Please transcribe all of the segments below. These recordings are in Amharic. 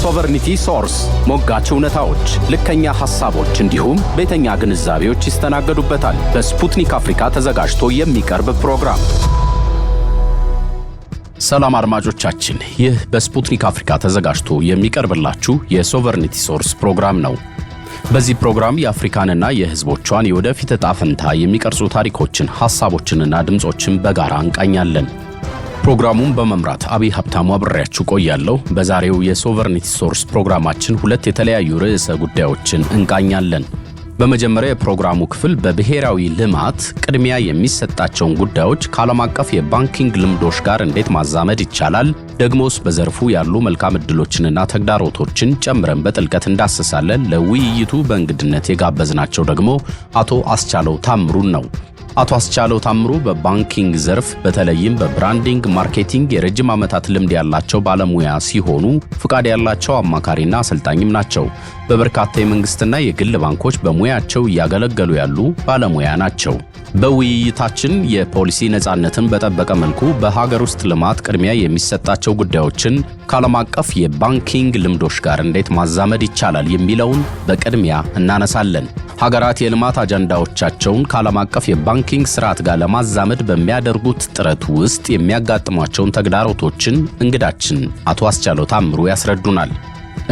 ሶቨርኒቲ ሶርስ ሞጋች እውነታዎች፣ ልከኛ ሐሳቦች እንዲሁም ቤተኛ ግንዛቤዎች ይስተናገዱበታል። በስፑትኒክ አፍሪካ ተዘጋጅቶ የሚቀርብ ፕሮግራም። ሰላም አድማጮቻችን፣ ይህ በስፑትኒክ አፍሪካ ተዘጋጅቶ የሚቀርብላችሁ የሶቨርኒቲ ሶርስ ፕሮግራም ነው። በዚህ ፕሮግራም የአፍሪካንና የሕዝቦቿን የወደፊት ዕጣ ፈንታ የሚቀርጹ ታሪኮችን፣ ሐሳቦችንና ድምጾችን በጋራ እንቃኛለን። ፕሮግራሙን በመምራት አብይ ሀብታሙ አብሬያችሁ ቆያለሁ። በዛሬው የሶቨርኒቲ ሶርስ ፕሮግራማችን ሁለት የተለያዩ ርዕሰ ጉዳዮችን እንቃኛለን። በመጀመሪያ የፕሮግራሙ ክፍል በብሔራዊ ልማት ቅድሚያ የሚሰጣቸውን ጉዳዮች ከዓለም አቀፍ የባንኪንግ ልምዶች ጋር እንዴት ማዛመድ ይቻላል፣ ደግሞስ በዘርፉ ያሉ መልካም ዕድሎችንና ተግዳሮቶችን ጨምረን በጥልቀት እንዳስሳለን። ለውይይቱ በእንግድነት የጋበዝናቸው ደግሞ አቶ አስቻለው ታምሩን ነው። አቶ አስቻለው ታምሩ በባንኪንግ ዘርፍ በተለይም በብራንዲንግ ማርኬቲንግ የረጅም ዓመታት ልምድ ያላቸው ባለሙያ ሲሆኑ ፍቃድ ያላቸው አማካሪና አሰልጣኝም ናቸው። በበርካታ የመንግስትና የግል ባንኮች በሙያቸው እያገለገሉ ያሉ ባለሙያ ናቸው። በውይይታችን የፖሊሲ ነጻነትን በጠበቀ መልኩ በሀገር ውስጥ ልማት ቅድሚያ የሚሰጣቸው ጉዳዮችን ከዓለም አቀፍ የባንኪንግ ልምዶች ጋር እንዴት ማዛመድ ይቻላል የሚለውን በቅድሚያ እናነሳለን። ሀገራት የልማት አጀንዳዎቻቸውን ከዓለም አቀፍ የባንኪንግ ስርዓት ጋር ለማዛመድ በሚያደርጉት ጥረት ውስጥ የሚያጋጥሟቸውን ተግዳሮቶችን እንግዳችን አቶ አስቻለው ታምሩ ያስረዱናል።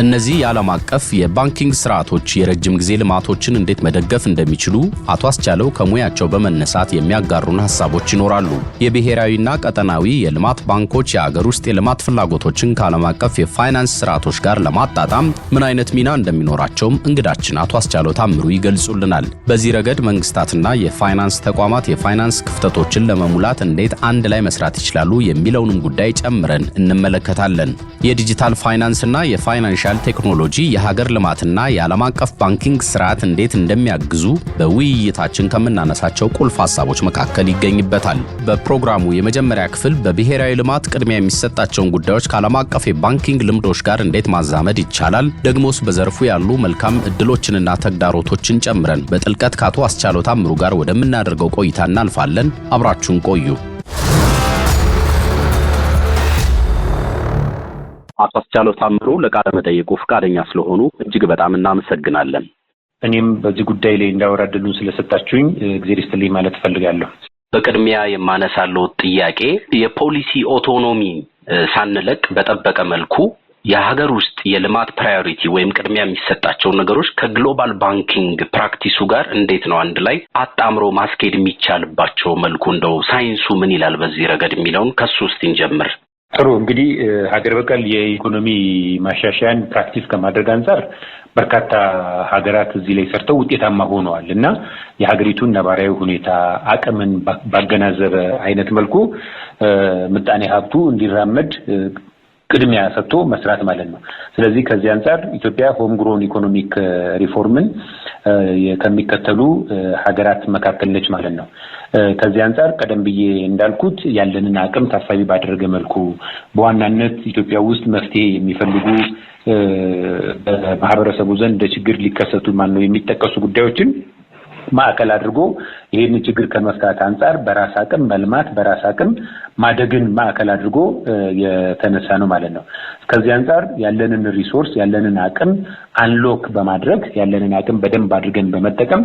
እነዚህ የዓለም አቀፍ የባንኪንግ ስርዓቶች የረጅም ጊዜ ልማቶችን እንዴት መደገፍ እንደሚችሉ አቶ አስቻለው ከሙያቸው በመነሳት የሚያጋሩን ሐሳቦች ይኖራሉ። የብሔራዊና ቀጠናዊ የልማት ባንኮች የሀገር ውስጥ የልማት ፍላጎቶችን ከዓለም አቀፍ የፋይናንስ ስርዓቶች ጋር ለማጣጣም ምን አይነት ሚና እንደሚኖራቸውም እንግዳችን አቶ አስቻለው ታምሩ ይገልጹልናል። በዚህ ረገድ መንግስታትና የፋይናንስ ተቋማት የፋይናንስ ክፍተቶችን ለመሙላት እንዴት አንድ ላይ መስራት ይችላሉ የሚለውንም ጉዳይ ጨምረን እንመለከታለን። የዲጂታል ፋይናንስና የፋይናንሻል ቴክኖሎጂ የሀገር ልማትና የዓለም አቀፍ ባንኪንግ ስርዓት እንዴት እንደሚያግዙ በውይይታችን ከምናነሳቸው ቁልፍ ሐሳቦች መካከል ይገኝበታል። በፕሮግራሙ የመጀመሪያ ክፍል በብሔራዊ ልማት ቅድሚያ የሚሰጣቸውን ጉዳዮች ከዓለም አቀፍ የባንኪንግ ልምዶች ጋር እንዴት ማዛመድ ይቻላል፣ ደግሞስ በዘርፉ ያሉ መልካም ዕድሎችንና ተግዳሮቶችን ጨምረን በጥልቀት ከአቶ አስቻለው ታምሩ ጋር ወደምናደርገው ቆይታ እናልፋለን። አብራችሁን ቆዩ። አቶ አስቻለው ታምሩ ለቃለ መጠይቁ ፈቃደኛ ስለሆኑ እጅግ በጣም እናመሰግናለን። እኔም በዚህ ጉዳይ ላይ እንዳወራድሉን ስለሰጣችሁኝ እግዚአብሔር ይስጥልኝ ማለት ፈልጋለሁ። በቅድሚያ የማነሳለው ጥያቄ የፖሊሲ ኦቶኖሚ ሳንለቅ በጠበቀ መልኩ የሀገር ውስጥ የልማት ፕራዮሪቲ ወይም ቅድሚያ የሚሰጣቸው ነገሮች ከግሎባል ባንኪንግ ፕራክቲሱ ጋር እንዴት ነው አንድ ላይ አጣምሮ ማስኬድ የሚቻልባቸው መልኩ እንደው ሳይንሱ ምን ይላል በዚህ ረገድ የሚለውን ከሱ ውስጥ እንጀምር። ጥሩ እንግዲህ ሀገር በቀል የኢኮኖሚ ማሻሻያን ፕራክቲስ ከማድረግ አንፃር በርካታ ሀገራት እዚህ ላይ ሰርተው ውጤታማ ሆነዋል እና የሀገሪቱን ነባራዊ ሁኔታ አቅምን ባገናዘበ አይነት መልኩ ምጣኔ ሀብቱ እንዲራመድ ቅድሚያ ሰጥቶ መስራት ማለት ነው። ስለዚህ ከዚህ አንፃር ኢትዮጵያ ሆም ግሮን ኢኮኖሚክ ሪፎርምን ከሚከተሉ ሀገራት መካከል ነች ማለት ነው። ከዚህ አንፃር ቀደም ብዬ እንዳልኩት ያለንን አቅም ታሳቢ ባደረገ መልኩ በዋናነት ኢትዮጵያ ውስጥ መፍትሄ የሚፈልጉ በማህበረሰቡ ዘንድ ችግር ሊከሰቱ የሚጠቀሱ ጉዳዮችን ማዕከል አድርጎ ይሄንን ችግር ከመፍታት አንፃር በራስ አቅም መልማት በራስ አቅም ማደግን ማዕከል አድርጎ የተነሳ ነው ማለት ነው። ከዚህ አንፃር ያለንን ሪሶርስ ያለንን አቅም አንሎክ በማድረግ ያለንን አቅም በደንብ አድርገን በመጠቀም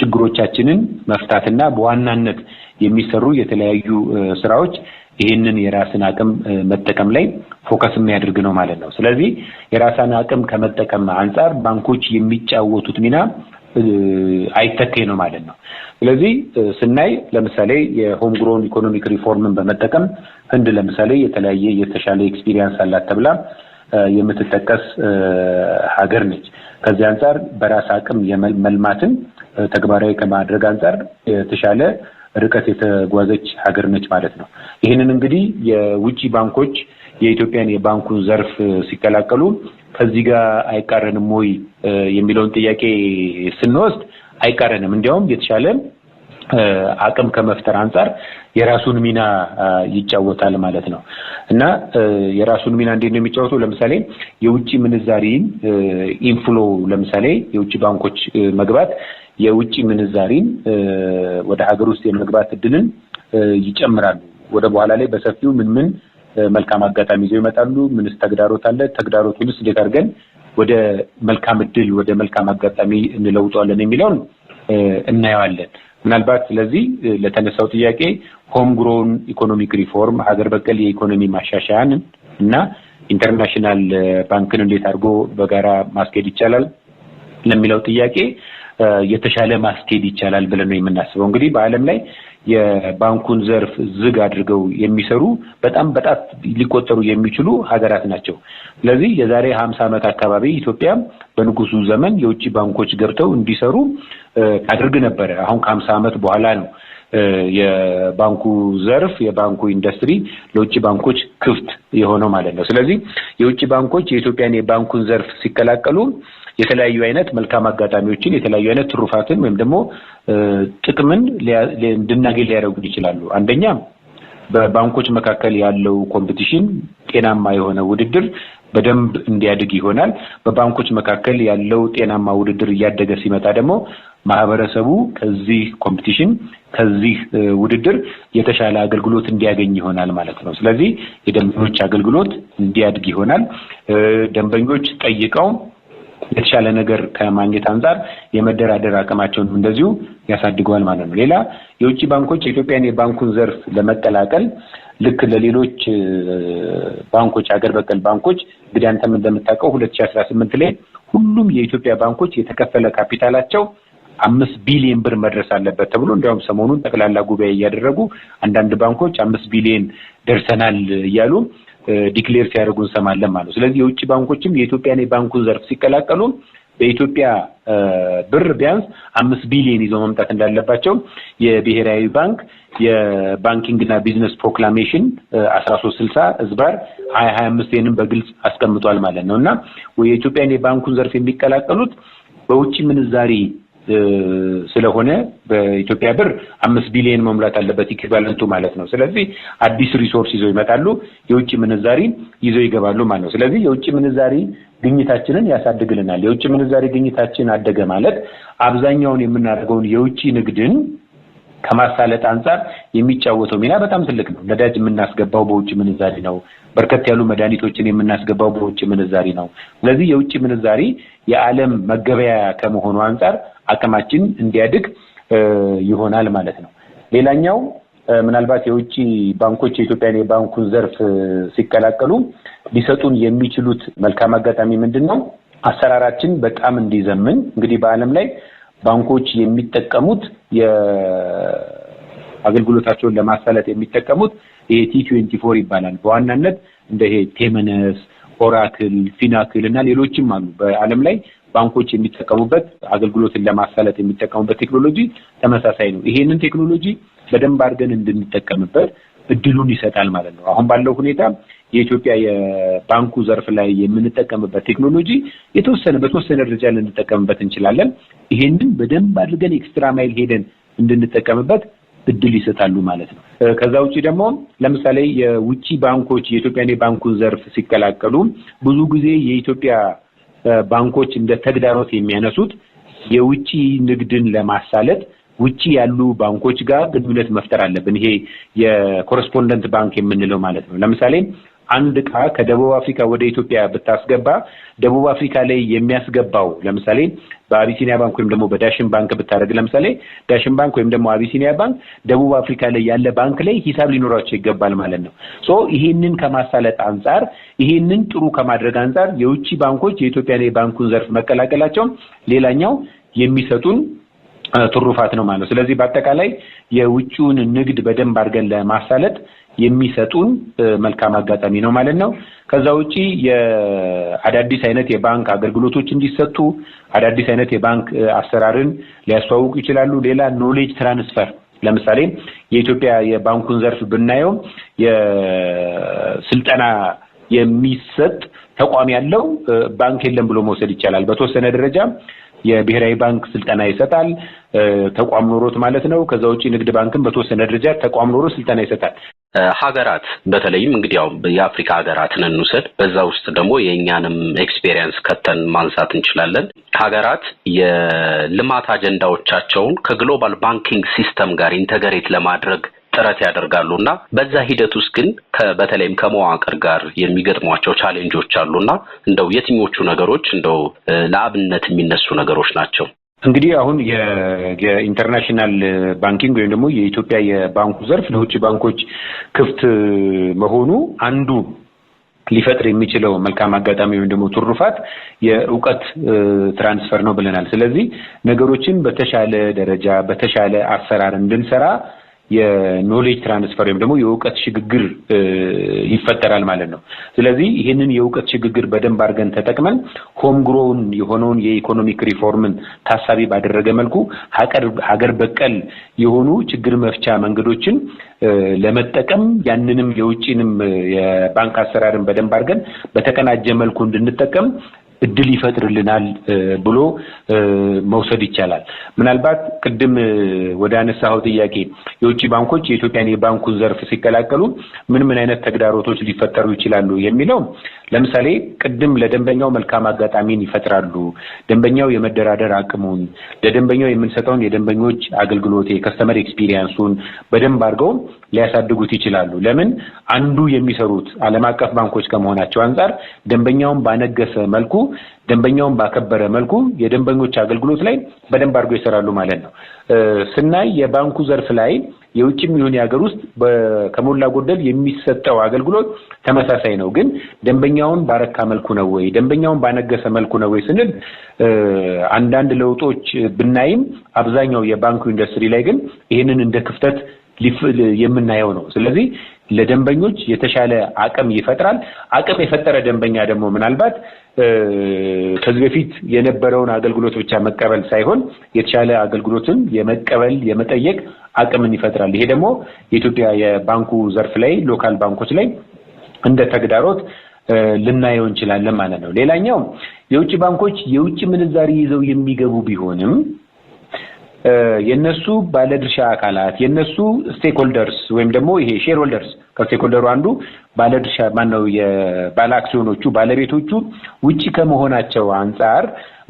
ችግሮቻችንን መፍታትና በዋናነት የሚሰሩ የተለያዩ ስራዎች ይሄንን የራስን አቅም መጠቀም ላይ ፎከስ የሚያደርግ ነው ማለት ነው። ስለዚህ የራስን አቅም ከመጠቀም አንፃር ባንኮች የሚጫወቱት ሚና አይተኬ ነው ማለት ነው። ስለዚህ ስናይ ለምሳሌ የሆም ግሮን ኢኮኖሚክ ሪፎርምን በመጠቀም ህንድ ለምሳሌ የተሻለ ኤክስፒሪየንስ አላት ተብላ የምትጠቀስ ሀገር ነች። ከዚህ አንፃር በራስ አቅም የመልማትን ተግባራዊ ከማድረግ አንፃር የተሻለ ርቀት የተጓዘች ሀገር ነች ማለት ነው። ይህንን እንግዲህ የውጪ ባንኮች የኢትዮጵያን የባንኩን ዘርፍ ሲከላከሉ ከዚህ ጋር አይቃረንም ወይ የሚለውን ጥያቄ ስንወስድ አይቃረንም። እንዲያውም የተሻለ አቅም ከመፍጠር አንፃር የራሱን ሚና ይጫወታል ማለት ነው። እና የራሱን ሚና እንዴት ነው የሚጫወተው? ለምሳሌ የውጪ ምንዛሪ ኢንፍሎ ለምሳሌ የውጪ ባንኮች መግባት የውጪ ምንዛሪን ወደ ሀገር ውስጥ የመግባት እድልን ይጨምራሉ። ወደ በኋላ ላይ በሰፊው ምን መልካም አጋጣሚ ይዘው ይመጣሉ? ምንስ ተግዳሮት አለ? ተግዳሮቱንስ እንዴት አድርገን ወደ መልካም እድል ወደ መልካም አጋጣሚ እንለውጠዋለን የሚለውን እናየዋለን። ምናልባት ስለዚህ ለተነሳው ጥያቄ ሆም ግሮን ኢኮኖሚክ ሪፎርም ሀገር በቀል የኢኮኖሚ ማሻሻያን እና ኢንተርናሽናል ባንክን እንዴት አድርጎ በጋራ ማስኬድ ይቻላል ለሚለው ጥያቄ የተሻለ ማስኬድ ይቻላል ብለን ነው የምናስበው። እንግዲህ በአለም ላይ የባንኩን ዘርፍ ዝግ አድርገው የሚሰሩ በጣም ሊቆጠሩ የሚችሉ ሀገራት ናቸው። ስለዚህ የዛሬ 50 ዓመት አካባቢ ኢትዮጵያ በንጉሱ ዘመን የውጭ ባንኮች ገብተው እንዲሰሩ ታድርግ ነበር። አሁን ከ50 ዓመት በኋላ ነው የባንኩ ዘርፍ የባንኩ ኢንዱስትሪ ለውጭ ባንኮች ክፍት የሆነው ማለት ነው። ስለዚህ የውጭ ባንኮች የኢትዮጵያን የባንኩን ዘርፍ ሲከላከሉ የተለያዩ አይነት መልካም አጋጣሚዎችን የተለያዩ አይነት ትሩፋትን ወይም ደግሞ ጥቅምን እንድናገኝ ሊያደርጉ ይችላሉ። አንደኛ በባንኮች መካከል ያለው ኮምፒቲሽን ጤናማ የሆነ ውድድር በደንብ እንዲያድግ ይሆናል። በባንኮች መካከል ያለው ጤናማ ውድድር እያደገ ሲመጣ ደግሞ ማህበረሰቡ ከዚህ ኮምፒቲሽን ከዚህ ውድድር የተሻለ አገልግሎት እንዲያገኝ ይሆናል ማለት ነው። ስለዚህ የደንበኞች አገልግሎት እንዲያድግ ይሆናል። ደንበኞች ጠይቀው የተሻለ ነገር ከማግኘት አንፃር የመደራደር አቅማቸውን እንደዚሁ ያሳድገዋል ማለት ነው። ሌላ የውጭ ባንኮች የኢትዮጵያን የባንኩን ዘርፍ ለመቀላቀል ልክ ለሌሎች ባንኮች ሀገር በቀል ባንኮች እንግዲህ አንተም እንደምታውቀው 2018 ላይ ሁሉም የኢትዮጵያ ባንኮች የተከፈለ ካፒታላቸው 5 ቢሊዮን ብር መድረስ አለበት ተብሎ እንዲያውም ሰሞኑን ጠቅላላ ጉባኤ እያደረጉ አንዳንድ ባንኮች 5 ቢሊዮን ደርሰናል እያሉ ዲክሌር ሲያደርጉ እንሰማለን ማለት ነው። ስለዚህ የውጭ ባንኮችም የኢትዮጵያን የባንኩን ዘርፍ ሲቀላቀሉ በኢትዮጵያ ብር ቢያንስ 5 ቢሊዮን ይዘው መምጣት እንዳለባቸው የብሔራዊ ባንክ የባንኪንግና ቢዝነስ ፕሮክላሜሽን 1360/2025 በግልጽ አስቀምጧል ማለት ነውና የኢትዮጵያን የባንኩን ዘርፍ የሚቀላቀሉት በውጭ ምንዛሪ ስለሆነ በኢትዮጵያ ብር 5 ቢሊዮን መሙላት አለበት ኢኩቫለንቱ ማለት ነው። ስለዚህ አዲስ ሪሶርስ ይዘው ይመጣሉ፣ የውጭ ምንዛሪ ይዘው ይገባሉ ማለት ነው። ስለዚህ የውጭ ምንዛሪ ግኝታችንን ያሳድግልናል። የውጭ ምንዛሪ ግኝታችን አደገ ማለት አብዛኛውን የምናደርገውን የውጭ ንግድን ከማሳለጥ አንፃር የሚጫወተው ሚና በጣም ትልቅ ነው። ነዳጅ የምናስገባው በውጭ ምንዛሪ ነው። በርከት ያሉ መድኃኒቶችን የምናስገባው በውጭ ምንዛሪ ነው። ስለዚህ የውጭ ምንዛሪ የዓለም መገበያያ ከመሆኑ አንፃር አቅማችን እንዲያድግ ይሆናል ማለት ነው። ሌላኛው ምናልባት የውጭ ባንኮች የኢትዮጵያን የባንኩን ዘርፍ ሲቀላቀሉ ሊሰጡን የሚችሉት መልካም አጋጣሚ ምንድነው? አሰራራችን በጣም እንዲዘምን እንግዲህ በአለም ላይ ባንኮች የሚጠቀሙት የአገልግሎታቸውን ለማሳለጥ የሚጠቀሙት ይሄ T24 ይባላል። በዋናነት እንደ ይሄ ቴመነስ፣ ኦራክል፣ ፊናክል እና ሌሎችም አሉ። በአለም ላይ ባንኮች የሚጠቀሙበት አገልግሎትን ለማሳለጥ የሚጠቀሙበት ቴክኖሎጂ ተመሳሳይ ነው። ይሄንን ቴክኖሎጂ በደንብ አድርገን እንድንጠቀምበት እድሉን ይሰጣል ማለት ነው። አሁን ባለው ሁኔታ የኢትዮጵያ የባንኩ ዘርፍ ላይ የምንጠቀምበት ቴክኖሎጂ በተወሰነ ደረጃ ልንጠቀምበት እንችላለን። ይሄንን በደንብ አድርገን ኤክስትራ ማይል ሄደን እንድንጠቀምበት እድል ይሰጣሉ ማለት ነው። ከዛ ውጪ ደግሞ ለምሳሌ የውጪ ባንኮች የኢትዮጵያን የባንኩን ዘርፍ ሲቀላቀሉ ብዙ ጊዜ የኢትዮጵያ ባንኮች እንደ ተግዳሮት የሚያነሱት የውጪ ንግድን ለማሳለጥ ውጪ ያሉ ባንኮች ጋር ግንኙነት መፍጠር አለብን። ይሄ የኮረስፖንደንት ባንክ የምንለው ማለት ነው። ለምሳሌ አንድ ዕቃ ከደቡብ አፍሪካ ወደ ኢትዮጵያ ብታስገባ ደቡብ አፍሪካ ላይ የሚያስገባው ለምሳሌ በአቢሲኒያ ባንክ ወይም ደግሞ በዳሽን ባንክ ብታደርግ ለምሳሌ ዳሽን ባንክ ወይም ደግሞ አቢሲኒያ ባንክ ደቡብ አፍሪካ ላይ ያለ ባንክ ላይ ሂሳብ ሊኖራቸው ይገባል ማለት ነው። ይሄንን ከማሳለጥ አንፃር ይሄንን ጥሩ ከማድረግ አንፃር የውጭ ባንኮች የኢትዮጵያ የባንኩን ዘርፍ መቀላቀላቸው ሌላኛው የሚሰጡን ትሩፋት ነው ማለት ነው። ስለዚህ በአጠቃላይ የውጭውን ንግድ በደንብ አድርገን ለማሳለጥ የሚሰጡን መልካም አጋጣሚ ነው ማለት ነው። ከዛ ውጪ የአዳዲስ አይነት የባንክ አገልግሎቶች እንዲሰጡ አዳዲስ አይነት የባንክ አሰራርን ሊያስተዋውቁ ይችላሉ። ሌላ ኖሌጅ ትራንስፈር ለምሳሌ የኢትዮጵያ የባንኩን ዘርፍ ብናየው የስልጠና የሚሰጥ ተቋም ያለው ባንክ የለም ብሎ መውሰድ ይቻላል። በተወሰነ ደረጃ የብሔራዊ ባንክ ስልጠና ይሰጣል ተቋም ኖሮት ማለት ነው። ከዛ ውጪ ንግድ ባንክም በተወሰነ ደረጃ ተቋም ኖሮ ስልጠና ይሰጣል። ሀገራት በተለይም እንግዲህ ያው የአፍሪካ ሀገራትን እንውሰድ፣ በዛ ውስጥ ደግሞ የኛንም ኤክስፔሪየንስ ከተን ማንሳት እንችላለን። ሀገራት የልማት አጀንዳዎቻቸውን ከግሎባል ባንኪንግ ሲስተም ጋር ኢንተግሬት ለማድረግ ጥረት ያደርጋሉና በዛ ሂደት ውስጥ ግን በተለይም ከመዋቅር ጋር የሚገጥሟቸው ቻሌንጆች አሉና እንደው የትኞቹ ነገሮች እንደው ለአብነት የሚነሱ ነገሮች ናቸው? እንግዲህ አሁን የኢንተርናሽናል ባንኪንግ ወይም ደግሞ የኢትዮጵያ የባንኩ ዘርፍ ለውጭ ባንኮች ክፍት መሆኑ አንዱ ሊፈጥር የሚችለው መልካም አጋጣሚ ወይም ደግሞ ትሩፋት የእውቀት ትራንስፈር ነው ብለናል። ስለዚህ ነገሮችን በተሻለ ደረጃ በተሻለ አሰራር እንድንሰራ የኖሌጅ ትራንስፈር ወይም ደግሞ የእውቀት ሽግግር ይፈጠራል ማለት ነው። ስለዚህ ይሄንን የእውቀት ሽግግር በደንብ አድርገን ተጠቅመን ሆም ግሮውን የሆነውን የኢኮኖሚክ ሪፎርምን ታሳቢ ባደረገ መልኩ ሀገር በቀል የሆኑ ችግር መፍቻ መንገዶችን ለመጠቀም ያንንም የውጪንም የባንክ አሰራርን በደንብ አድርገን በተቀናጀ መልኩ እንድንጠቀም እድል ይፈጥርልናል ብሎ መውሰድ ይቻላል። ምናልባት ቅድም ወደ አነሳው ጥያቄ የውጭ ባንኮች የኢትዮጵያን የባንኩን ዘርፍ ሲከላከሉ ምን አይነት ተግዳሮቶች ሊፈጠሩ ይችላሉ የሚለው ለምሳሌ ቅድም ለደንበኛው መልካም አጋጣሚን ይፈጥራሉ። ደንበኛው የመደራደር አቅሙን ለደንበኛው የምንሰጠውን የደንበኞች አገልግሎት የከስተመር ኤክስፒሪየንሱን በደንብ አድርገው ሊያሳድጉት ይችላሉ። ለምን አንዱ የሚሰሩት ዓለም አቀፍ ባንኮች ከመሆናቸው አንፃር ደንበኛውን ባነገሰ መልኩ ደንበኛውን ባከበረ መልኩ የደንበኞች አገልግሎት ላይ በደንብ አድርገው ይሰራሉ ማለት ነው። ስናይ የባንኩ ዘርፍ ላይ የውጭም ይሁን የሀገር ውስጥ ከሞላ ጎደል የሚሰጠው አገልግሎት ተመሳሳይ ነው። ግን ደንበኛውን ባረካ መልኩ ነው ወይ ደንበኛውን ባነገሰ መልኩ ነው ወይ ስንል አንዳንድ ለውጦች ብናይም አብዛኛው የባንኩ ኢንዱስትሪ ላይ ግን ይሄንን እንደ ክፍተት የምናየው ነው። ስለዚህ ለደንበኞች የተሻለ አቅም ይፈጥራል። አቅም የፈጠረ ደንበኛ ደግሞ ምናልባት ከዚህ በፊት የነበረውን አገልግሎት ብቻ መቀበል ሳይሆን የተሻለ አገልግሎትን የመቀበል የመጠየቅ አቅምን ይፈጥራል። ይሄ ደግሞ የኢትዮጵያ የባንኩ ዘርፍ ላይ ሎካል ባንኮች ላይ እንደ ተግዳሮት ልናየው እንችላለን ማለት ነው። ሌላኛው የውጭ ባንኮች የውጭ ምንዛሪ ይዘው የሚገቡ ቢሆንም የነሱ ባለድርሻ አካላት የነሱ ስቴክሆልደርስ ወይም ደግሞ ይሄ ሼር ሆልደርስ ከስቴክሆልደሩ አንዱ ባለድርሻ ማነው የባለ አክሲዮኖቹ ባለቤቶቹ ውጪ ከመሆናቸው አንፃር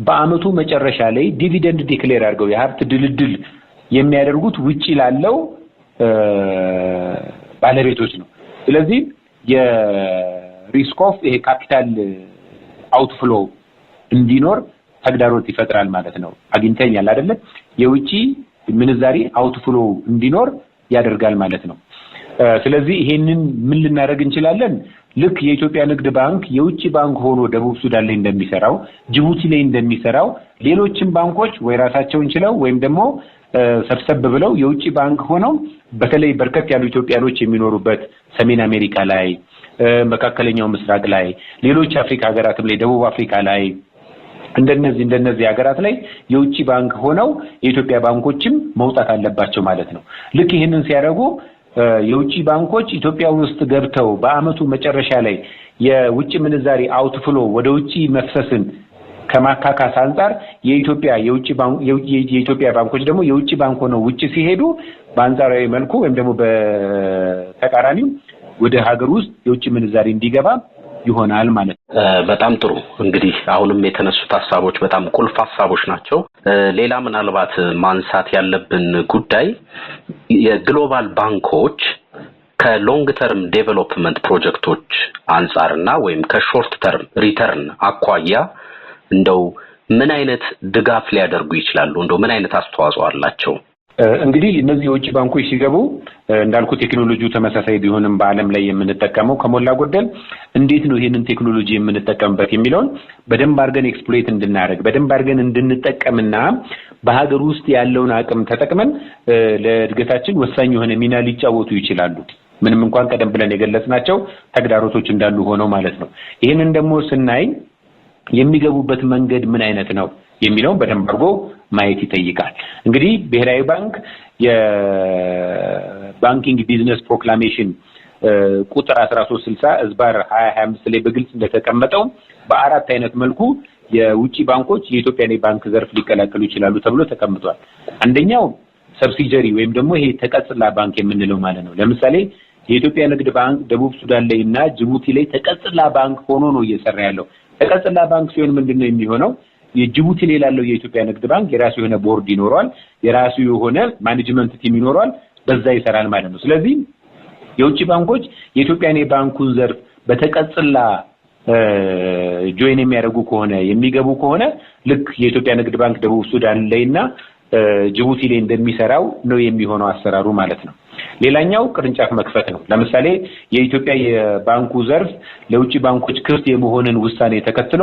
በአመቱ መጨረሻ ላይ ዲቪደንድ ዲክሌር አድርገው የሀብት ድልድል የሚያደርጉት ውጪ ላለው ባለቤቶች ነው። ስለዚህ የሪስክ ኦፍ ይሄ ካፒታል አውትፍሎ እንዲኖር ተግዳሮት ይፈጥራል ማለት ነው። አግኝተኛል አይደለ? የውጪ ምንዛሪ አውትፍሎ እንዲኖር ያደርጋል ማለት ነው። ስለዚህ ይሄንን ምን ልናደርግ እንችላለን? ልክ የኢትዮጵያ ንግድ ባንክ የውጪ ባንክ ሆኖ ደቡብ ሱዳን ላይ እንደሚሰራው ጅቡቲ ላይ እንደሚሰራው ሌሎችም ባንኮች ወይ ራሳቸውን ችለው ወይም ደግሞ ሰብሰብ ብለው የውጪ ባንክ ሆነው በተለይ በርከት ያሉ ኢትዮጵያኖች የሚኖሩበት ሰሜን አሜሪካ ላይ መካከለኛው ምስራቅ ላይ ሌሎች አፍሪካ ሀገራትም ላይ ደቡብ አፍሪካ ላይ እንደነዚህ ሀገራት ላይ የውጪ ባንክ ሆነው የኢትዮጵያ ባንኮችም መውጣት አለባቸው ማለት ነው። ልክ ይሄንን ሲያደርጉ የውጪ ባንኮች ኢትዮጵያ ውስጥ ገብተው በአመቱ መጨረሻ ላይ የውጪ ምንዛሪ አውትፍሎ ወደ ውጪ መፍሰስን ከማካካስ አንፃር የኢትዮጵያ ባንኮች ደግሞ የውጪ ባንክ ሆነው ውጪ ሲሄዱ በአንጻራዊ መልኩ ወይም ደግሞ በተቃራኒው ወደ ሀገር ውስጥ የውጪ ምንዛሪ እንዲገባ ይሆናል ማለት ነው። በጣም ጥሩ። እንግዲህ አሁንም የተነሱት ሐሳቦች በጣም ቁልፍ ሐሳቦች ናቸው። ሌላ ምናልባት ማንሳት ያለብን ጉዳይ የግሎባል ባንኮች ከሎንግ ተርም ዴቨሎፕመንት ፕሮጀክቶች አንፃርና ወይም ከሾርት ተርም ሪተርን አኳያ እንደው ምን አይነት ድጋፍ ሊያደርጉ ይችላሉ? እንደው ምን አይነት አስተዋጽኦ አላቸው? እንግዲህ እነዚህ የውጭ ባንኮች ሲገቡ እንዳልኩ ቴክኖሎጂው ተመሳሳይ ቢሆንም በአለም ላይ የምንጠቀመው ከሞላ ጎደል እንዴት ነው ይሄንን ቴክኖሎጂ የምንጠቀምበት የሚለውን በደንብ አድርገን ኤክስፕሎይት እንድናደርግ በደንብ አድርገን እንድንጠቀምና በሀገር ውስጥ ያለውን አቅም ተጠቅመን ለእድገታችን ወሳኝ የሆነ ሚና ሊጫወቱ ይችላሉ። ምንም እንኳን ቀደም ብለን የገለጽናቸው ተግዳሮቶች እንዳሉ ሆነው ማለት ነው። ይሄንን ደግሞ ስናይ የሚገቡበት መንገድ ምን አይነት ነው የሚለውን በደንብ አድርጎ ማየት ይጠይቃል። እንግዲህ ብሔራዊ ባንክ የባንኪንግ ቢዝነስ ፕሮክላሜሽን ቁጥር 1360/2025 ላይ በግልጽ እንደተቀመጠው በአራት አይነት መልኩ የውጪ ባንኮች የኢትዮጵያን የባንክ ዘርፍ ሊቀላቀሉ ይችላሉ ተብሎ ተቀምጧል። አንደኛው ሰብሲዲያሪ ወይም ደግሞ ይሄ ተቀጽላ ባንክ የምንለው ማለት ነው። ለምሳሌ የኢትዮጵያ ንግድ ባንክ ደቡብ ሱዳን ላይ እና ጅቡቲ ላይ ተቀጽላ ባንክ ሆኖ ነው እየሰራ ያለው። ተቀጽላ ባንክ ሲሆን ምንድነው የሚሆነው? የጅቡቲ ላይ ያለው የኢትዮጵያ ንግድ ባንክ የራሱ የሆነ ቦርድ ይኖረዋል፣ የራሱ የሆነ ማኔጅመንት ቲም ይኖረዋል። በዛ ይሰራል ማለት ነው። ስለዚህ የውጭ ባንኮች የኢትዮጵያን የባንኩን ዘርፍ በተቀጽላ ጆይን የሚያደርጉ ከሆነ የሚገቡ ከሆነ ልክ የኢትዮጵያ ንግድ ባንክ ደቡብ ሱዳን ላይና ጅቡቲ ላይ እንደሚሰራው ነው የሚሆነው አሰራሩ ማለት ነው። ሌላኛው ቅርንጫፍ መክፈት ነው። ለምሳሌ የኢትዮጵያ የባንኩ ዘርፍ ለውጭ ባንኮች ክፍት የመሆንን ውሳኔ ተከትሎ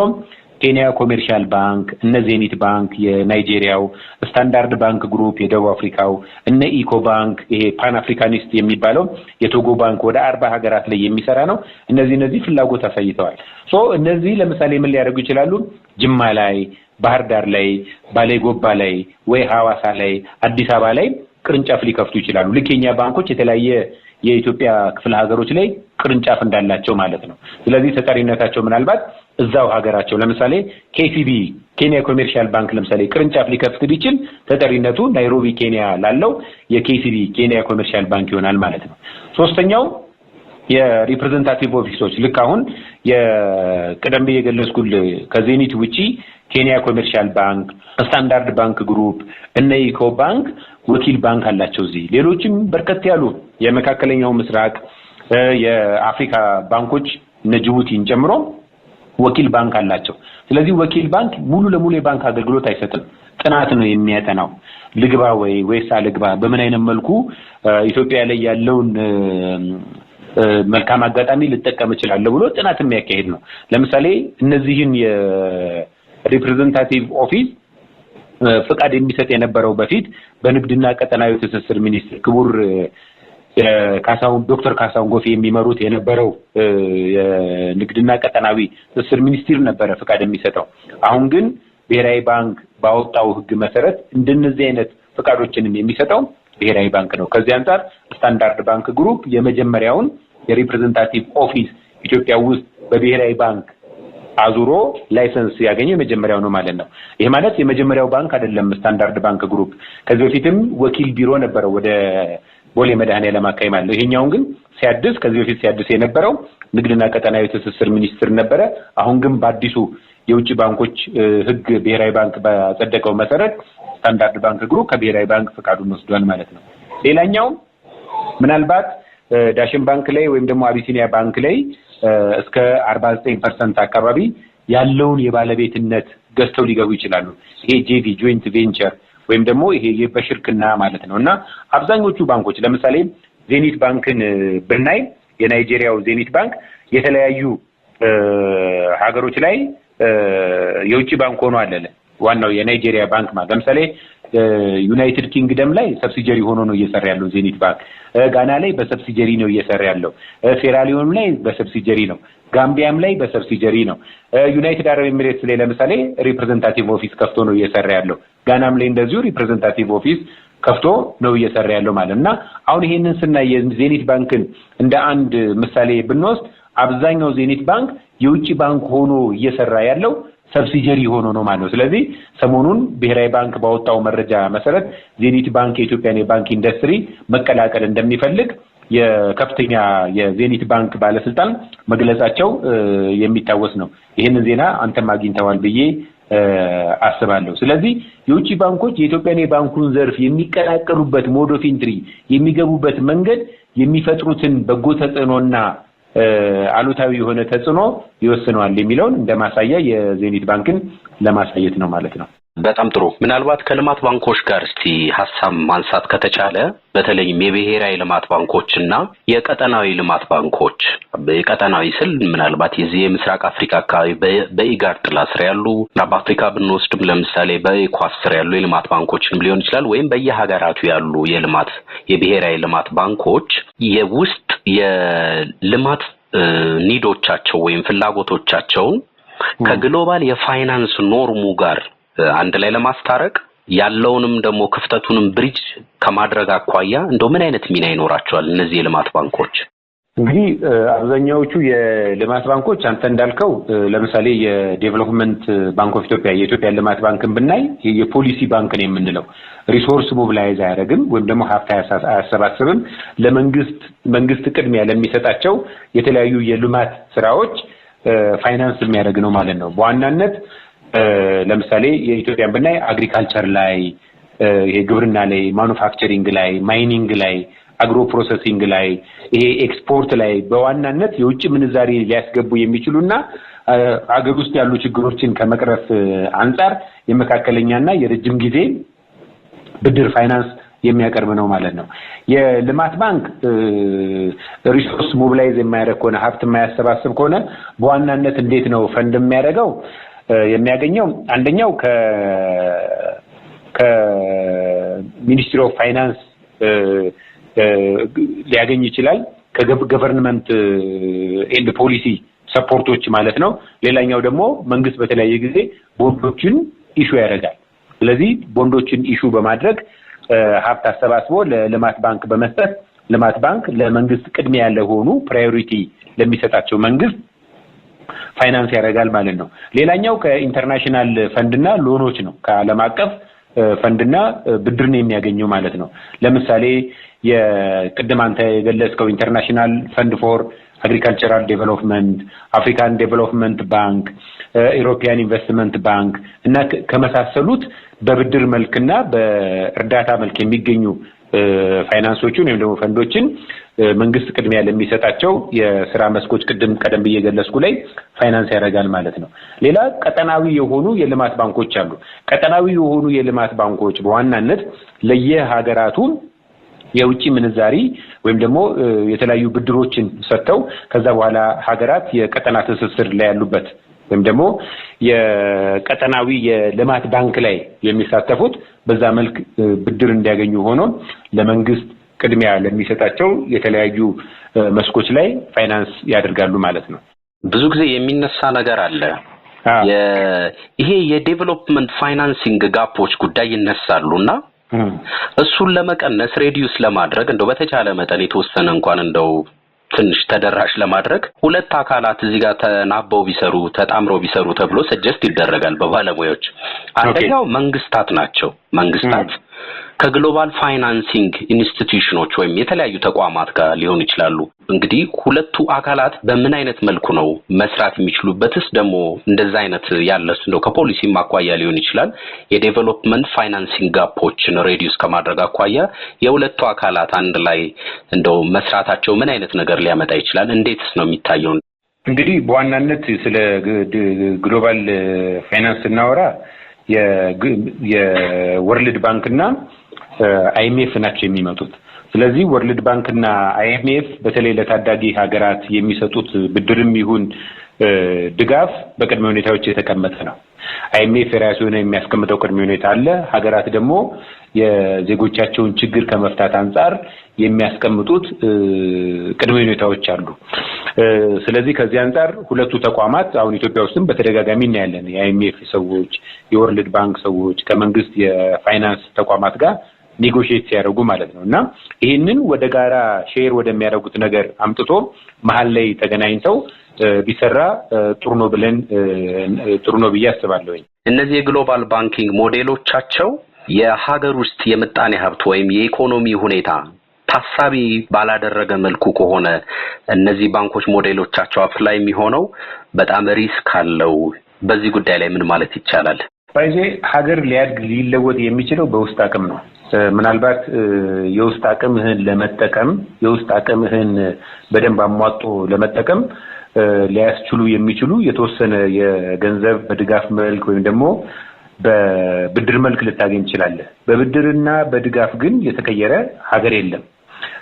ኬንያ ኮሜርሻል ባንክ፣ እነ ዜኒት ባንክ የናይጄሪያው፣ ስታንዳርድ ባንክ ግሩፕ የደቡብ አፍሪካው፣ እነ ኢኮ ባንክ ይሄ ፓን አፍሪካኒስት የሚባለው የቶጎ ባንክ ወደ 40 ሀገራት ላይ የሚሰራ ነው። እነዚህ ፍላጎት አሳይተዋል። እነዚህ ለምሳሌ ምን ሊያደርጉ ይችላሉ? ጅማ ላይ፣ ባህር ዳር ላይ፣ ባሌ ጎባ ላይ ወይ ሐዋሳ ላይ፣ አዲስ አበባ ላይ ቅርንጫፍ ሊከፍቱ ይችላሉ። ልኬኛ ባንኮች የተለያየ የኢትዮጵያ ክፍለ ሀገሮች ላይ ቅርንጫፍ እንዳላቸው ማለት ነው። ስለዚህ ተጠሪነታቸው ምናልባት እዛው ሀገራቸው ለምሳሌ ኬሲቢ ኬንያ ኮሜርሻል ባንክ ለምሳሌ ቅርንጫፍ ሊከፍት ቢችል ተጠሪነቱ ናይሮቢ ኬንያ ላለው የኬሲቢ ኬንያ ኮሜርሻል ባንክ ይሆናል ማለት ነው። ሶስተኛው የሪፕሬዘንታቲቭ ኦፊሶች ልክ አሁን የቀደም የገለጽኩል ከዜኒት ውጪ ኬንያ ኮሜርሻል ባንክ፣ ስታንዳርድ ባንክ ግሩፕ እነ ኢኮ ባንክ ወኪል ባንክ አላቸው እዚህ። ሌሎችም በርከት ያሉ የመካከለኛው ምስራቅ የአፍሪካ ባንኮች እነ ጅቡቲን ጨምሮ ወኪል ባንክ አላቸው። ስለዚህ ወኪል ባንክ ሙሉ ለሙሉ የባንክ አገልግሎት አይሰጥም። ጥናት ነው የሚያጠናው። ልግባ ወይስ አልግባ፣ በምን አይነት መልኩ ኢትዮጵያ ላይ ያለውን መልካም አጋጣሚ ልጠቀም እችላለሁ ብሎ ጥናት የሚያካሄድ ነው። ለምሳሌ እነዚህን የሪፕሬዘንታቲቭ ኦፊስ ፍቃድ የሚሰጥ የነበረው በፊት በንግድና ቀጠናዊ ትስስር ሚኒስትር ክቡር ዶክተር ካሳሁን ጎፌ የሚመሩት የነበረው የንግድና ቀጠናዊ ትስስር ሚኒስትር ነበረ ፍቃድ የሚሰጠው። አሁን ግን ብሔራዊ ባንክ ባወጣው ሕግ መሰረት እንደነዚህ አይነት ፍቃዶችንም የሚሰጠው ብሔራዊ ባንክ ነው። ከዚህ አንፃር ስታንዳርድ ባንክ ግሩፕ የመጀመሪያውን የሪፕሬዘንታቲቭ ኦፊስ ኢትዮጵያ ውስጥ በብሔራዊ ባንክ አዙሮ ላይሰንስ ያገኘው የመጀመሪያው ነው ማለት ነው። ይሄ ማለት የመጀመሪያው ባንክ አይደለም ስታንዳርድ ባንክ ግሩፕ። ከዚህ በፊትም ወኪል ቢሮ ነበረው ወደ ቦሌ መድኃኔዓለም አካባቢ ማለት ነው። ይሄኛውን ግን ከዚህ በፊት ሲያድስ የነበረው ንግድና ቀጠናዊ ትስስር ሚኒስትር ነበረ። አሁን ግን በአዲሱ የውጭ ባንኮች ሕግ ብሔራዊ ባንክ ባጸደቀው መሰረት ስታንዳርድ ባንክ ግሩፕ ከብሔራዊ ባንክ ፍቃዱን ወስዷል ማለት ነው። ሌላኛው ምናልባት ዳሽን ባንክ ላይ ወይም ደግሞ አቢሲኒያ ባንክ ላይ እስከ 49% አካባቢ ያለውን የባለቤትነት ገዝተው ሊገቡ ይችላሉ። ይሄ ጄቪ ጆይንት ቬንቸር ወይም ደግሞ ይሄ በሽርክና ማለት ነውና አብዛኞቹ ባንኮች ለምሳሌ ዜኒት ባንክን ብናይ የናይጄሪያው ዜኒት ባንክ የተለያዩ ሀገሮች ላይ የውጭ ባንክ ሆኖ አለ። ዋናው የናይጄሪያ ባንክ ማለት ለምሳሌ ዩናይትድ ኪንግደም ላይ ሰብሲጀሪ ሆኖ ነው እየሰራ ያለው ዜኒት ባንክ። ጋና ላይ በሰብሲጀሪ ነው እየሰራ ያለው። ሴራሊዮን ላይ በሰብሲጀሪ ነው። ጋምቢያም ላይ በሰብሲጀሪ ነው። ዩናይትድ አረብ ኤሚሬትስ ላይ ለምሳሌ ሪፕሬዘንታቲቭ ኦፊስ ከፍቶ ነው እየሰራ ያለው። ጋናም ላይ እንደዚሁ ሪፕሬዘንታቲቭ ኦፊስ ከፍቶ ነው እየሰራ ያለው ማለትና አሁን ይሄንን ስናይ የዜኒት ባንክን እንደ አንድ ምሳሌ ብንወስድ አብዛኛው ዜኒት ባንክ የውጭ ባንክ ሆኖ እየሰራ ያለው ሰብሲጀሪ ሆኖ ነው ማለት ነው። ስለዚህ ሰሞኑን ብሔራዊ ባንክ ባወጣው መረጃ መሰረት ዜኒት ባንክ የኢትዮጵያን የባንክ ኢንዱስትሪ መቀላቀል እንደሚፈልግ የከፍተኛ የዜኒት ባንክ ባለስልጣን መግለጻቸው የሚታወስ ነው። ይህንን ዜና አንተም አግኝተዋል ብዬ አስባለሁ። ስለዚህ የውጭ ባንኮች የኢትዮጵያን የባንኩን ዘርፍ የሚቀላቀሉበት ሞድ ኦፍ ኢንትሪ የሚገቡበት መንገድ የሚፈጥሩትን በጎ ተጽዕኖና አሉታዊ የሆነ ተጽዕኖ ይወስነዋል የሚለውን እንደማሳያ የዜኒት ባንክን ለማሳየት ነው ማለት ነው። በጣም ጥሩ። ምናልባት ከልማት ባንኮች ጋር እስቲ ሀሳብ ማንሳት ከተቻለ በተለይም የብሔራዊ ልማት ባንኮችና የቀጠናዊ ልማት ባንኮች የቀጠናዊ ስል ምናልባት የዚህ የምስራቅ አፍሪካ አካባቢ በኢጋድ ጥላ ስር ያሉ እና በአፍሪካ ብንወስድም ለምሳሌ በኢኳስ ስር ያሉ የልማት ባንኮችንም ሊሆን ይችላል ወይም በየሀገራቱ ያሉ የብሔራዊ ልማት ባንኮች የውስጥ የልማት ኒዶቻቸው ወይም ፍላጎቶቻቸውን ከግሎባል የፋይናንስ ኖርሙ ጋር አንድ ላይ ለማስታረቅ ያለውንም ደግሞ ክፍተቱንም ብሪጅ ከማድረግ አኳያ እንደው ምን አይነት ሚና ይኖራቸዋል እነዚህ የልማት ባንኮች? እንግዲህ አብዛኛዎቹ የልማት ባንኮች አንተ እንዳልከው ለምሳሌ የዴቨሎፕመንት ባንክ ኦፍ ኢትዮጵያ የኢትዮጵያ ልማት ባንክን ብናይ የፖሊሲ ባንክ ነው የምንለው። ሪሶርስ ሞቢላይዝ አያደርግም ወይም ደግሞ ሀብት አያሰባስብም። ለመንግስት ቅድሚያ ለሚሰጣቸው የተለያዩ የልማት ስራዎች ፋይናንስ የሚያደርግ ነው ማለት ነው። በዋናነት ለምሳሌ የኢትዮጵያን ብናይ አግሪካልቸር ላይ ይሄ ግብርና ላይ ማኑፋክቸሪንግ ላይ ማይኒንግ ላይ አግሮ ፕሮሰሲንግ ላይ ይሄ ኤክስፖርት ላይ በዋናነት የውጭ ምንዛሪ ሊያስገቡ የሚችሉና አገር ውስጥ ያሉ ችግሮችን ከመቅረፍ አንፃር የመካከለኛና የረጅም ጊዜ ብድር ፋይናንስ የሚያቀርብ ነው ማለት ነው። የልማት ባንክ ሪሶርስ ሞቢላይዝ የሚያደርግ ከሆነ ሀብት የማያሰባስብ ከሆነ በዋናነት እንዴት ነው ፈንድ የሚያደርገው? የሚያገኘው አንደኛው ከሚኒስትሪ ኦፍ ፋይናንስ ሊያገኝ ይችላል፣ ከገቨርንመንት ኤንድ ፖሊሲ ሰፖርቶች ማለት ነው። ሌላኛው ደግሞ መንግስት በተለያየ ጊዜ ቦንዶችን ኢሹ ያደርጋል። ስለዚህ ቦንዶችን ኢሹ በማድረግ ሀብት አሰባስቦ ለልማት ባንክ በመስጠት ልማት ባንክ ለመንግስት ቅድሚያ ለሆኑ ፕራዮሪቲ ለሚሰጣቸው መንግስት ፋይናንስ ያደርጋል ማለት ነው። ሌላኛው ከኢንተርናሽናል ፈንድና ሎኖች ነው። ከዓለም አቀፍ ፈንድና ብድር ነው የሚያገኘው ማለት ነው። ለምሳሌ የቅድም አንተ የገለጽከው ኢንተርናሽናል ፈንድ ፎር አግሪካልቸራል ዴቨሎፕመንት፣ አፍሪካን ዴቨሎፕመንት ባንክ፣ ኢሮፒያን ኢንቨስትመንት ባንክ እና ከመሳሰሉት በብድር መልክና በእርዳታ መልክ የሚገኙ ፋይናንሶችን ወይም ደግሞ ፈንዶችን መንግስት ቅድሚያ ለሚሰጣቸው የሥራ መስኮች ቀደም ብዬ ገለጽኩ ላይ ፋይናንስ ያደርጋል ማለት ነው። ሌላ ቀጠናዊ የሆኑ የልማት ባንኮች አሉ። ቀጠናዊ የሆኑ የልማት ባንኮች በዋናነት ለየሀገራቱ የውጭ ምንዛሪ ወይም ደግሞ የተለያዩ ብድሮችን ሰጥተው ከዛ በኋላ ሀገራት የቀጠና ትስስር ላይ ያሉበት ወይም ደግሞ የቀጠናዊ የልማት ባንክ ላይ የሚሳተፉት በዛ መልክ ብድር እንዲያገኙ ሆኖ ለመንግስት ቅድሚያ ለሚሰጣቸው የተለያዩ መስኮች ላይ ፋይናንስ ያደርጋሉ ማለት ነው። ብዙ ጊዜ የሚነሳ ነገር አለ። ይሄ የዴቨሎፕመንት ፋይናንሲንግ ጋፖች ጉዳይ ይነሳሉና እሱን ለመቀነስ ሬዲዩስ ለማድረግ እንደው በተቻለ መጠን የተወሰነ እንኳን እንደው ትንሽ ተደራሽ ለማድረግ ሁለት አካላት እዚህ ጋር ተናበው ቢሰሩ ተጣምረው ቢሰሩ ተብሎ ሰጀስት ይደረጋል በባለሙያዎች። አንደኛው መንግስታት ናቸው። መንግስታት ከግሎባል ፋይናንሲንግ ኢንስቲትዩሽኖች ወይም የተለያዩ ተቋማት ጋር ሊሆኑ ይችላሉ። እንግዲህ ሁለቱ አካላት በምን አይነት መልኩ ነው መስራት የሚችሉበትስ ደግሞ እንደዛ አይነት ያለስ እንደው ከፖሊሲ ማቋያ ሊሆን ይችላል የዴቨሎፕመንት ፋይናንሲንግ ጋፖችን ሬዲዩስ ከማድረግ አቋያ የሁለቱ አካላት አንድ ላይ እንደው መስራታቸው ምን አይነት ነገር ሊያመጣ ይችላል? እንዴትስ ነው የሚታየው? እንግዲህ በዋናነት ስለ ግሎባል ፋይናንስ እናወራ የወርልድ ባንክና አይኤምኤፍ ናቸው የሚመጡት። ስለዚህ ወርልድ ባንክና አይኤምኤፍ በተለይ ለታዳጊ ሀገራት የሚሰጡት ብድርም ይሁን ድጋፍ በቅድመ ሁኔታዎች የተቀመጠ ነው። አይኤምኤፍ የራሱ የሆነ የሚያስቀምጠው ቅድመ ሁኔታ አለ። ሀገራት ደግሞ የዜጎቻቸውን ችግር ከመፍታት አንጻር የሚያስቀምጡት ቅድመ ሁኔታዎች አሉ። ስለዚህ ከዚህ አንጻር ሁለቱ ተቋማት አሁን ኢትዮጵያ ውስጥም በተደጋጋሚ እናያለን። የአይኤምኤፍ ሰዎች፣ የወርልድ ባንክ ሰዎች ከመንግስት የፋይናንስ ተቋማት ጋር ኔጎሽዬት ሲያደርጉ ማለት ነው እና ይህንን ወደ ጋራ ሼር ወደሚያደርጉት ነገር አምጥቶ መሀል ላይ ተገናኝተው ቢሰራ ጥሩ ነው ብዬ አስባለሁ። እነዚህ የግሎባል ባንኪንግ ሞዴሎቻቸው የሀገር ውስጥ የምጣኔ ሀብት ወይም የኢኮኖሚ ሁኔታ ታሳቢ ባላደረገ መልኩ ከሆነ እነዚህ ባንኮች ሞዴሎቻቸው አፕላይ የሚሆነው በጣም ሪስክ አለው። በዚህ ጉዳይ ላይ ምን ማለት ይቻላል? ሀገር ሊያድግ ሊለወጥ የሚችለው በውስጥ አቅም ነው። ምናልባት የውስጥ አቅምህን ለመጠቀም የውስጥ አቅምህን በደንብ አሟጦ ለመጠቀም ሊያስችሉ የሚችሉ የተወሰነ የገንዘብ በድጋፍ መልክ ወይም ደግሞ በብድር መልክ ልታገኝ ትችላለህ። በብድርና በድጋፍ ግን የተቀየረ ሀገር የለም።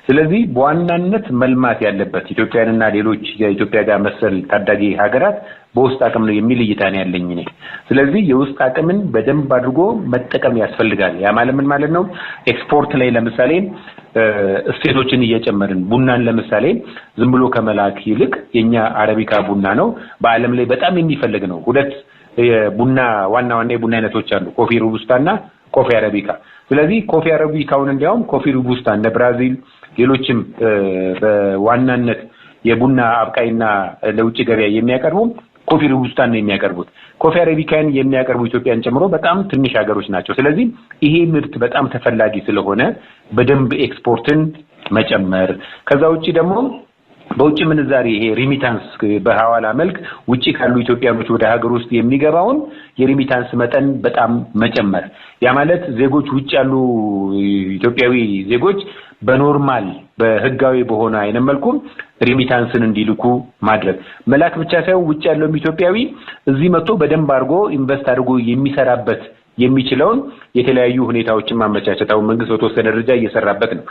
ስለዚህ በዋናነት መልማት ያለበት ኢትዮጵያንና ሌሎች የኢትዮጵያ ጋር መሰል ታዳጊ ሀገራት በውስጥ አቅም ነው የሚል እይታ ነው ያለኝ እኔ። ስለዚህ የውስጥ አቅምን በደንብ አድርጎ መጠቀም ያስፈልጋል። ያ ማለት ምን ማለት ነው? ኤክስፖርት ላይ ለምሳሌ እሴቶችን እየጨመርን ቡናን ለምሳሌ ዝም ብሎ ከመላክ ይልቅ የኛ አረቢካ ቡና ነው በአለም ላይ በጣም የሚፈልግ ነው። ሁለት የቡና ዋና የቡና አይነቶች አሉ፣ ኮፊ ሮቡስታና ኮፊ አረቢካ። ስለዚህ ኮፊ አረቢካውን እንዲያውም ኮፊ ሮቡስታ እንደ ብራዚል ሌሎችም በዋናነት የቡና አብቃይና ለውጭ ገበያ የሚያቀርቡ ኮፊ ሮቡስታን ነው የሚያቀርቡት። ኮፊ አረቢካን የሚያቀርቡ ኢትዮጵያን ጨምሮ በጣም ትንሽ ሀገሮች ናቸው። ስለዚህ ይሄ ምርት በጣም ተፈላጊ ስለሆነ በደንብ ኤክስፖርትን መጨመር፣ ከዛ ውጪ ደግሞ በውጭ ምንዛሪ ይሄ ሪሚታንስ በሐዋላ መልክ ውጪ ካሉ ኢትዮጵያኖች ወደ ሀገር ውስጥ የሚገባውን የሪሚታንስ መጠን በጣም መጨመር ያ ማለት ዜጎች ውጭ ያሉ ኢትዮጵያዊ ዜጎች በኖርማል በህጋዊ በሆነ አይነት መልኩ ሪሚታንስን እንዲልኩ ማድረግ መላክ ብቻ ሳይሆን ውጭ ያለው ኢትዮጵያዊ እዚህ መጥቶ በደንብ አድርጎ ኢንቨስት አድርጎ የሚሰራበት የሚችለውን የተለያዩ ሁኔታዎችን ማመቻቸት አሁን መንግስት በተወሰነ ደረጃ እየሰራበት ነው።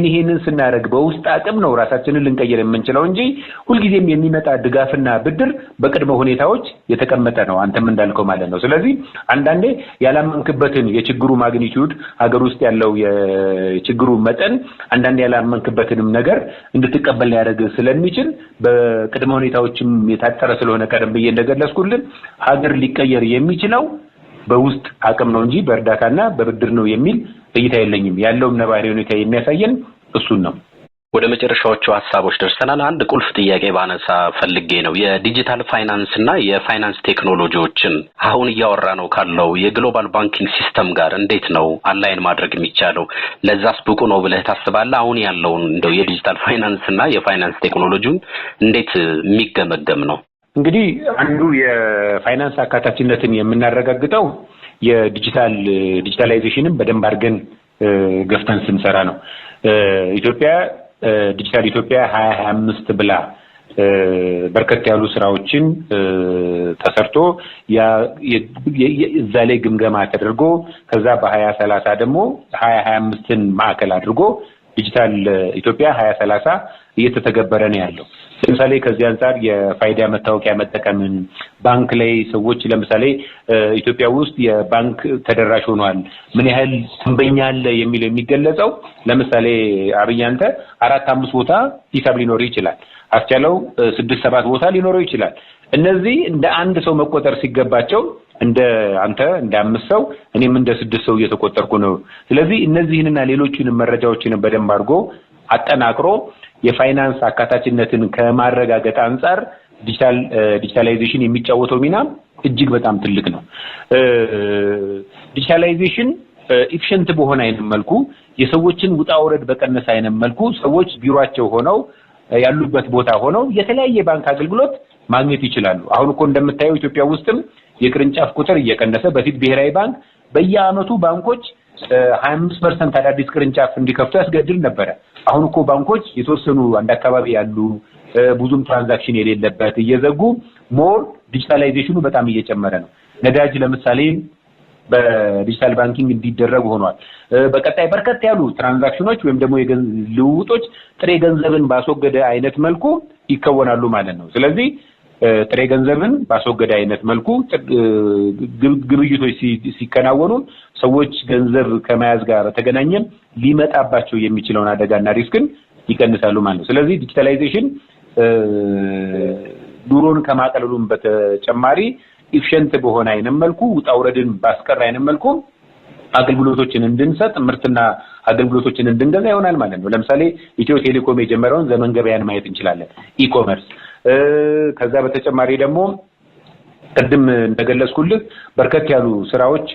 ይሄንን ስናደርግ በውስጥ አቅም ነው ራሳችንን ልንቀይር የምንችለው እንጂ ሁልጊዜም የሚመጣ ድጋፍና ብድር በቅድመ ሁኔታዎች የተቀመጠ ነው አንተም እንዳልከው ማለት ነው። ስለዚህ አንዳንዴ ያላመንክበትን የችግሩ ማግኒቲዩድ ሀገር ውስጥ ያለው የችግሩ መጠን አንዳንዴ ያላመንክበትንም ነገር እንድትቀበል ያደርግ ስለሚችል በቅድመ ሁኔታዎችም የታጠረ ስለሆነ ቀደም ብዬ እንደገለጽኩልን ሀገር ሊቀየር የሚችለው በውስጥ አቅም ነው እንጂ በእርዳታና በብድር ነው የሚል እይታ የለኝም። ያለው ነባራዊ ሁኔታ የሚያሳየን እሱን ነው። ወደ መጨረሻዎቹ ሐሳቦች ደርሰናል። አንድ ቁልፍ ጥያቄ ባነሳ ፈልጌ ነው የዲጂታል ፋይናንስ እና የፋይናንስ ቴክኖሎጂዎችን አሁን እያወራ ነው ካለው የግሎባል ባንኪንግ ሲስተም ጋር እንዴት ነው አላይን ማድረግ የሚቻለው? ለዛስ ብቁ ነው ብለህ ታስባለህ? አሁን ያለውን እንደው የዲጂታል ፋይናንስ እና የፋይናንስ ቴክኖሎጂውን እንዴት የሚገመገም ነው? እንግዲህ አንዱ የፋይናንስ አካታችነትን የምናረጋግጠው ዲጂታላይዜሽንን በደንብ አድርገን ገፍተን ስንሰራ ነው። ኢትዮጵያ ዲጂታል ኢትዮጵያ 2025 ብላ በርከት ያሉ ስራዎችን ተሰርቶ እዛ ላይ ግምገማ ተደርጎ ከዛ በ2030 ደግሞ 2025ን ማዕከል አድርጎ ዲጂታል ኢትዮጵያ 2030 እየተተገበረ ነው ያለው። ለምሳሌ ከዚህ አንፃር የፋይዳ መታወቂያ መጠቀምን ባንክ ላይ ሰዎች ለምሳሌ ኢትዮጵያ ውስጥ የባንክ ተደራሽ ሆኗል ምን ያህል ደንበኛ አለ የሚለው የሚገለጸው ለምሳሌ አብያንተ 4-5 ቦታ ሂሳብ ሊኖር ይችላል። አስቻለው 6-7 ቦታ ሊኖረው ይችላል። እነዚህ እንደ አንድ ሰው መቆጠር ሲገባቸው እንደ አንተ እንደ 5 ሰው እኔም እንደ 6 ሰው እየተቆጠርኩ ነው። ስለዚህ እነዚህንና ሌሎችንም መረጃዎችን በደንብ አድርጎ አጠናክሮ የፋይናንስ አካታችነትን ከማረጋገጥ አንፃር ዲጂታላይዜሽን የሚጫወተው ሚና እጅግ በጣም ትልቅ ነው። ዲጂታላይዜሽን ኢፊሽንት በሆነ አይነት መልኩ የሰዎችን ውጣ ወረድ በቀነሰ አይነት መልኩ ሰዎች ቢሮአቸው ሆነው ያሉበት ቦታ ሆነው የተለያየ ባንክ አገልግሎት ማግኘት ይችላሉ። አሁን እኮ እንደምታየው ኢትዮጵያ ውስጥም የቅርንጫፍ ቁጥር እየቀነሰ በፊት ብሔራዊ ባንክ በየአመቱ ባንኮች 25% አዳዲስ ቅርንጫፍ እንዲከፍቱ ያስገድድ ነበር። አሁን እኮ ባንኮች የተወሰኑ አንድ አካባቢ ያሉ ብዙም ትራንዛክሽን የሌለበት እየዘጉ ሞር ዲጂታላይዜሽኑ በጣም እየጨመረ ነው። ነዳጅ ለምሳሌ በዲጂታል ባንኪንግ እንዲደረግ ሆኗል። በቀጣይ በርከት ያሉ ትራንዛክሽኖች ወይም ደግሞ ልውውጦች ጥሬ ገንዘብን ባስወገደ አይነት መልኩ ይከወናሉ ማለት ነው። ስለዚህ ጥሬ ገንዘብን ባስወገደ አይነት መልኩ ግብይቶች ሲከናወኑ ሰዎች ገንዘብ ከመያዝ ጋር ተገናኘን ሊመጣባቸው የሚችለውን አደጋና ሪስክን ይቀንሳሉ ማለት ነው። ስለዚህ ዲጂታላይዜሽን ኑሮን ከማቀለሉም በተጨማሪ ኢፊሽንት በሆነ አይነት መልኩ ውጣውረድን ባስቀር አይነት መልኩ አገልግሎቶችን እንድንሰጥ ምርትና አገልግሎቶችን እንድንገዛ ይሆናል ማለት ነው። ለምሳሌ ኢትዮ ቴሌኮም የጀመረውን ዘመን ገበያን ማየት እንችላለን። ኢኮመርስ ከዛ በተጨማሪ ደግሞ ቀደም እንደገለጽኩልህ በርከት ያሉ ስራዎች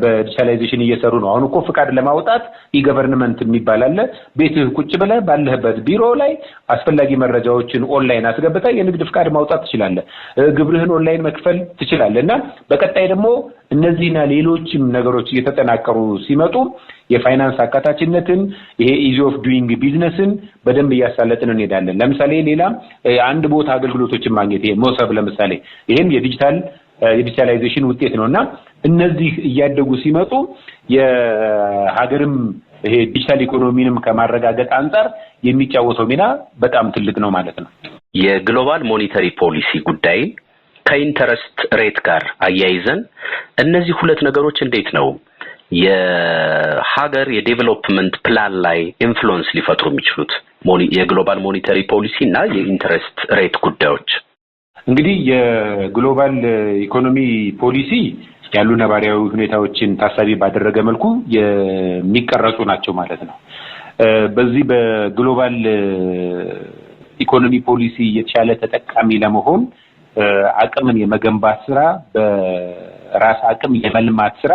በዲጂታላይዜሽን እየሰሩ ነው። አሁን እኮ ፍቃድ ለማውጣት ኢገቨርንመንት የሚባል አለ። ቤትህ ቁጭ ብለህ ባለህበት ቢሮ ላይ አስፈላጊ መረጃዎችን ኦንላይን አስገብተህ የንግድ ፍቃድ ማውጣት ትችላለህ። ግብርህን ኦንላይን መክፈል ትችላለህ። እና በቀጣይ ደግሞ እነዚህና ሌሎችም ነገሮች እየተጠናቀሩ ሲመጡ የፋይናንስ አካታችነትን ይሄ ኢዚ ኦፍ ዱይንግ ቢዝነስን በደንብ እያሳለጥን እንሄዳለን። ለምሳሌ ሌላ አንድ ቦታ አገልግሎቶችን ማግኘት ይሄ ሞሰብ ለምሳሌ ይሄም የዲጂታላይዜሽን ውጤት ነውና እነዚህ እያደጉ ሲመጡ የሀገርም ይሄ ዲጂታል ኢኮኖሚንም ከማረጋገጥ አንፃር የሚጫወተው ሚና በጣም ትልቅ ነው ማለት ነው። የግሎባል ሞኔታሪ ፖሊሲ ጉዳይ ከኢንተረስት ሬት ጋር አያይዘን እነዚህ ሁለት ነገሮች እንዴት ነው የሀገር የዴቨሎፕመንት ፕላን ላይ ኢንፍሉዌንስ ሊፈጥሩ የሚችሉት? የግሎባል ሞኔታሪ ፖሊሲ እና የኢንተረስት ሬት ጉዳዮች እንግዲህ የግሎባል ኢኮኖሚ ፖሊሲ ያሉ ነባራዊ ሁኔታዎችን ታሳቢ ባደረገ መልኩ የሚቀረጹ ናቸው ማለት ነው። በዚህ በግሎባል ኢኮኖሚ ፖሊሲ የተሻለ ተጠቃሚ ለመሆን አቅምን የመገንባት ስራ በራስ አቅም የመልማት ስራ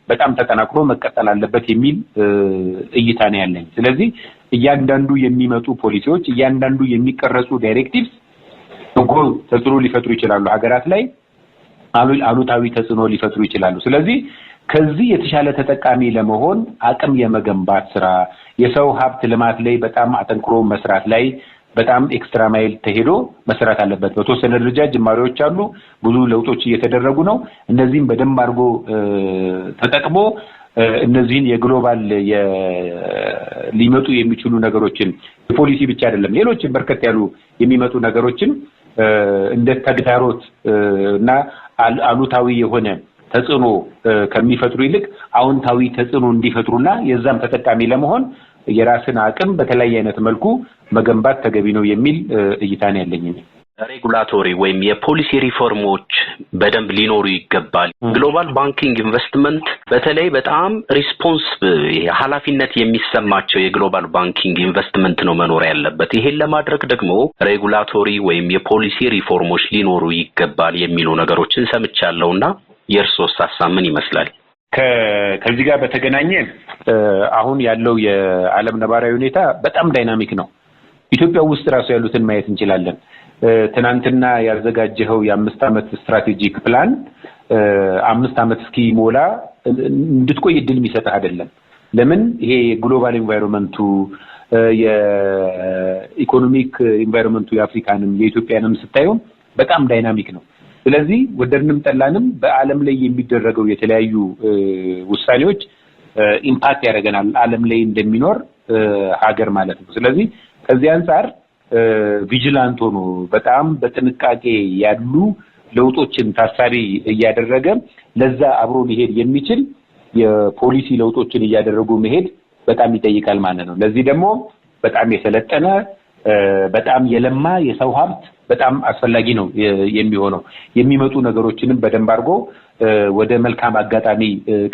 በጣም ተጠናክሮ መቀጠል አለበት የሚል እይታ ነው ያለኝ። ስለዚህ እያንዳንዱ የሚመጡ ፖሊሲዎች እያንዳንዱ የሚቀረጹ ዳይሬክቲቭስ ተጽዕኖ ሊፈጥሩ ይችላሉ ሀገራት ላይ። አሉታዊ ተጽዕኖ ሊፈጥሩ ይችላሉ። ስለዚህ ከዚህ የተሻለ ተጠቃሚ ለመሆን አቅም የመገንባት ስራ የሰው ሀብት ልማት ላይ በጣም አጠንክሮ መስራት ላይ በጣም ኤክስትራ ማይል ተሄዶ መስራት አለበት። በተወሰነ ደረጃ ጅማሬዎች አሉ፣ ብዙ ለውጦች እየተደረጉ ነው። እነዚህም በደንብ አድርጎ ተጠቅሞ እነዚህን የግሎባል ሊመጡ የሚችሉ ነገሮችን የፖሊሲ ብቻ አይደለም ሌሎችን በርከት ያሉ የሚመጡ ነገሮችን እንደ ተግዳሮት እና አሉታዊ የሆነ ተጽዕኖ ከሚፈጥሩ ይልቅ አዎንታዊ ተጽዕኖ እንዲፈጥሩና የዛም ተጠቃሚ ለመሆን የራስን አቅም በተለያየ አይነት መልኩ መገንባት ተገቢ ነው የሚል እይታ ነው ያለኝ። ሬጉላቶሪ ወይም የፖሊሲ ሪፎርሞች በደንብ ሊኖሩ ይገባል። ግሎባል ባንኪንግ ኢንቨስትመንት በተለይ በጣም ሪስፖንሲብል ኃላፊነት የሚሰማቸው የግሎባል ባንኪንግ ኢንቨስትመንት ነው መኖር ያለበት። ይሄን ለማድረግ ደግሞ ሬጉላቶሪ ወይም የፖሊሲ ሪፎርሞች ሊኖሩ ይገባል የሚሉ ነገሮችን ሰምቻለሁና የእርሶስ ሀሳብ ምን ይመስላል? ከዚህ ጋር በተገናኘ አሁን ያለው የዓለም ነባራዊ ሁኔታ በጣም ዳይናሚክ ነው። ኢትዮጵያ ውስጥ ራሱ ያሉትን ማየት እንችላለን። ትናንትና ያዘጋጀው የ5 ዓመት ስትራቴጂክ ፕላን 5 ዓመት እስኪሞላ እንድትቆይ እድል የሚሰጥ አይደለም። ለምን? ይሄ ግሎባል ኢንቫይሮንመንቱ የኢኮኖሚክ ኢንቫይሮንመንቱ የአፍሪካንም የኢትዮጵያንም ስታዩ በጣም ዳይናሚክ ነው። ስለዚህ ወደድንም ጠላንም በአለም ላይ የሚደረገው የተለያዩ ውሳኔዎች ኢምፓክት ያደርገናል ዓለም ላይ እንደሚኖር ሀገር ማለት ነው። ስለዚህ ከዚህ አንፃር ቪጂላንት ሆኖ በጣም በጥንቃቄ ያሉ ለውጦችን ታሳቢ እያደረገ ለዛ አብሮ ሊሄድ የሚችል የፖሊሲ ለውጦችን እያደረጉ መሄድ በጣም ይጠይቃል ማለት ነው። ለዚህ ደግሞ በጣም የሰለጠነ በጣም የለማ የሰው ሀብት በጣም አስፈላጊ ነው የሚሆነው። የሚመጡ ነገሮችንም በደንብ አድርጎ ወደ መልካም አጋጣሚ